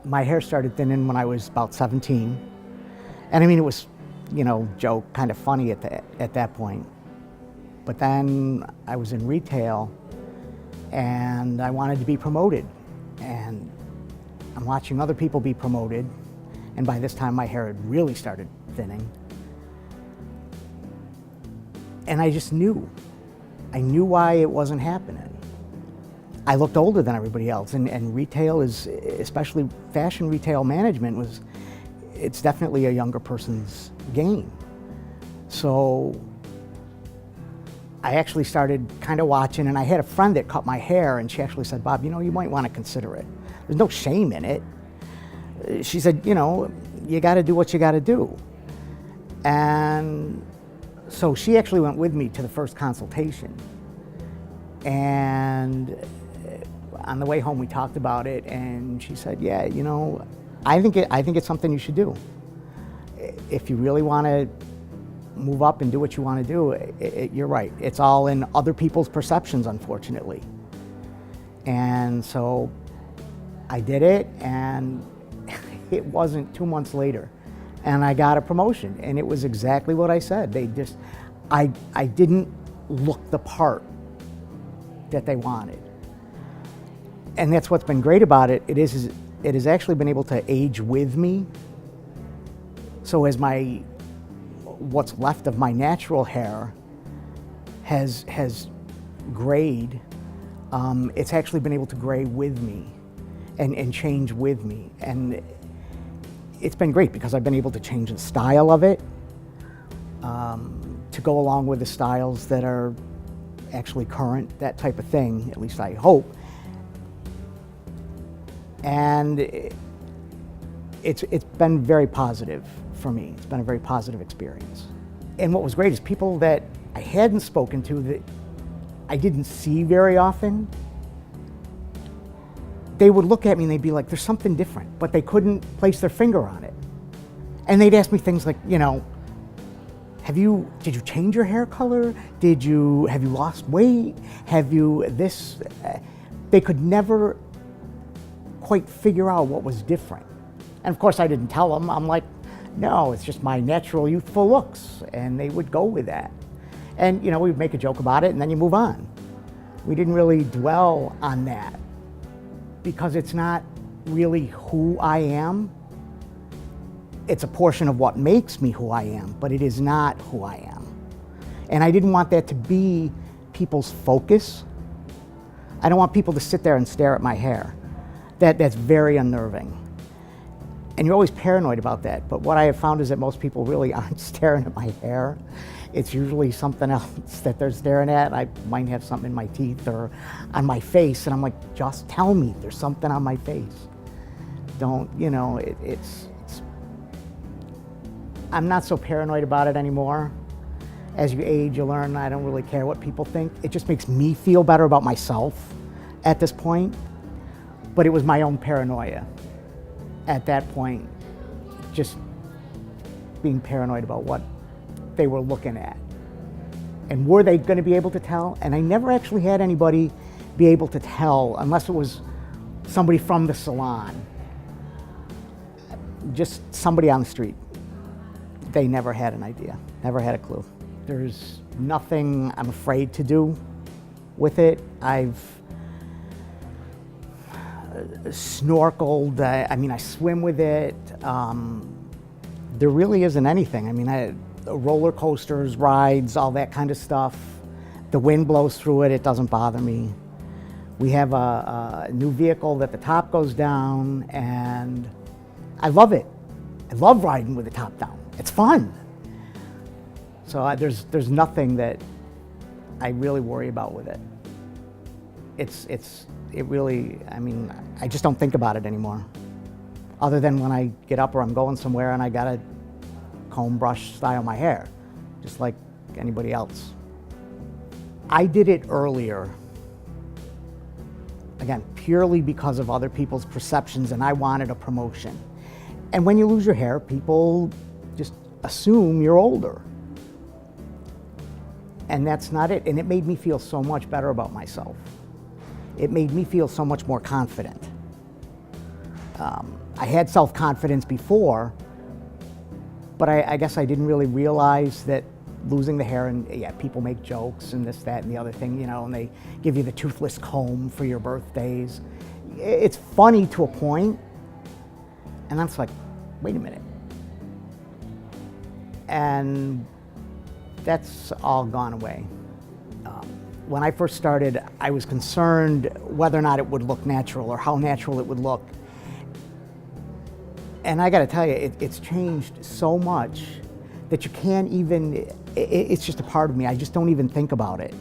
My hair started thinning when I was about 17. And I mean, it was, joke, kind of funny at that point. But then I was in retail and I wanted to be promoted. And I'm watching other people be promoted. And by this time my hair had really started thinning. And I just knew. I knew why it wasn't happening. I looked older than everybody else, and retail is, especially fashion retail management, it's definitely a younger person's game. So I actually started kind of watching, and I had a friend that cut my hair, and she actually said, Bob, you might want to consider it. There's no shame in it. She said, you got to do what you got to do. And so she actually went with me to the first consultation. And on the way home, we talked about it, and she said, yeah, I think it's something you should do. If you really want to move up and do what you want to do, you're right. It's all in other people's perceptions, unfortunately. And so I did it, and it wasn't 2 months later, and I got a promotion, and it was exactly what I said. I didn't look the part that they wanted. And that's what's been great about it. It has actually been able to age with me. So as what's left of my natural hair has grayed, it's actually been able to gray with me and change with me. And it's been great because I've been able to change the style of it to go along with the styles that are actually current, that type of thing, at least I hope. And it's been very positive for me. It's been a very positive experience. And what was great is people that I hadn't spoken to, that I didn't see very often, they would look at me and they'd be like, there's something different, but they couldn't place their finger on it. And they'd ask me things like, did you change your hair color? Have you lost weight? Have you this? They could never quite figure out what was different. And of course I didn't tell them. I'm like, no, it's just my natural youthful looks. And they would go with that. And we would make a joke about it and then you move on. We didn't really dwell on that because it's not really who I am. It's a portion of what makes me who I am, but it is not who I am. And I didn't want that to be people's focus. I don't want people to sit there and stare at my hair. That's very unnerving. And you're always paranoid about that, but what I have found is that most people really aren't staring at my hair. It's usually something else that they're staring at. I might have something in my teeth or on my face, and I'm like, just tell me there's something on my face. Don't, I'm not so paranoid about it anymore. As you age, you learn I don't really care what people think. It just makes me feel better about myself at this point. But it was my own paranoia at that point, just being paranoid about what they were looking at. And were they going to be able to tell? And I never actually had anybody be able to tell unless it was somebody from the salon, just somebody on the street. They never had an idea, never had a clue. There's nothing I'm afraid to do with it. I've snorkeled, I swim with it. There really isn't anything. Roller coasters, rides, all that kind of stuff. The wind blows through it, it doesn't bother me. We have a new vehicle that the top goes down, and I love it. I love riding with the top down. It's fun. So there's nothing that I really worry about with it. It really, I just don't think about it anymore. Other than when I get up or I'm going somewhere and I gotta comb, brush, style my hair, just like anybody else. I did it earlier, again, purely because of other people's perceptions, and I wanted a promotion. And when you lose your hair, people just assume you're older. And that's not it. And it made me feel so much better about myself. It made me feel so much more confident. I had self-confidence before, but I guess I didn't really realize that losing the hair, and yeah, people make jokes and this, that, and the other thing, you know, and they give you the toothless comb for your birthdays. It's funny to a point, and I'm just like, wait a minute. And that's all gone away. When I first started, I was concerned whether or not it would look natural or how natural it would look. And I gotta tell you, it's changed so much that you can't even, it's just a part of me. I just don't even think about it.